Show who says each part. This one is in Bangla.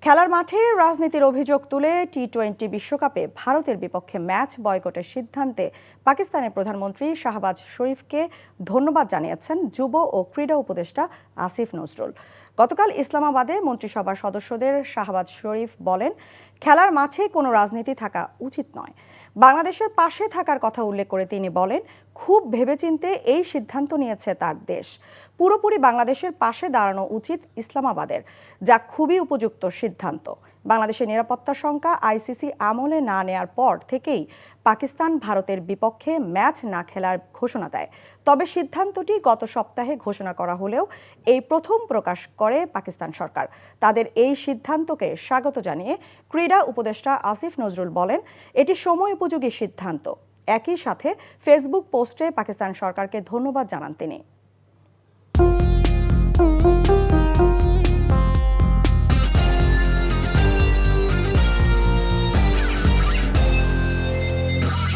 Speaker 1: খেলার মাঠে রাজনীতির অভিযোগ তুলে টি-20 বিশ্বকাপে ভারতের বিপক্ষে ম্যাচ বয়কটের সিদ্ধান্তে পাকিস্তানের প্রধানমন্ত্রী শাহবাজ শরীফকে ধন্যবাদ জানিয়েছেন যুব ও ক্রীড়া উপদেষ্টা আসিফ নজরুল। গতকাল ইসলামাবাদে মন্ত্রিসভার সদস্যদের শাহবাজ শরীফ বলেন, খেলার মাঠে কোনো রাজনীতি থাকা উচিত নয়। বাংলাদেশের পাশে থাকার কথা উল্লেখ করে তিনি বলেন, খুব ভেবেচিন্তে এই সিদ্ধান্ত নিয়েছে তার দেশ। পুরোপুরি বাংলাদেশের পাশে দাঁড়ানো উচিত ইসলামাবাদের, যা খুবই উপযুক্ত সিদ্ধান্ত। বাংলাদেশের নিরাপত্তা শঙ্কা আইসিসি আমলে না নেয়ার পর থেকেই পাকিস্তান ভারতের বিপক্ষে ম্যাচ না খেলার ঘোষণা দেয়। তবে সিদ্ধান্তটি গত সপ্তাহে ঘোষণা করা হলেও এই প্রথম প্রকাশ করে পাকিস্তান সরকার। তাদের এই সিদ্ধান্তকে স্বাগত জানিয়ে ক্রীড়া উপদেষ্টা আসিফ নজরুল বলেন, এটি সময় উপযোগী সিদ্ধান্ত। একই সাথে ফেসবুক পোস্টে পাকিস্তান সরকারকে ধন্যবাদ জানান তিনি।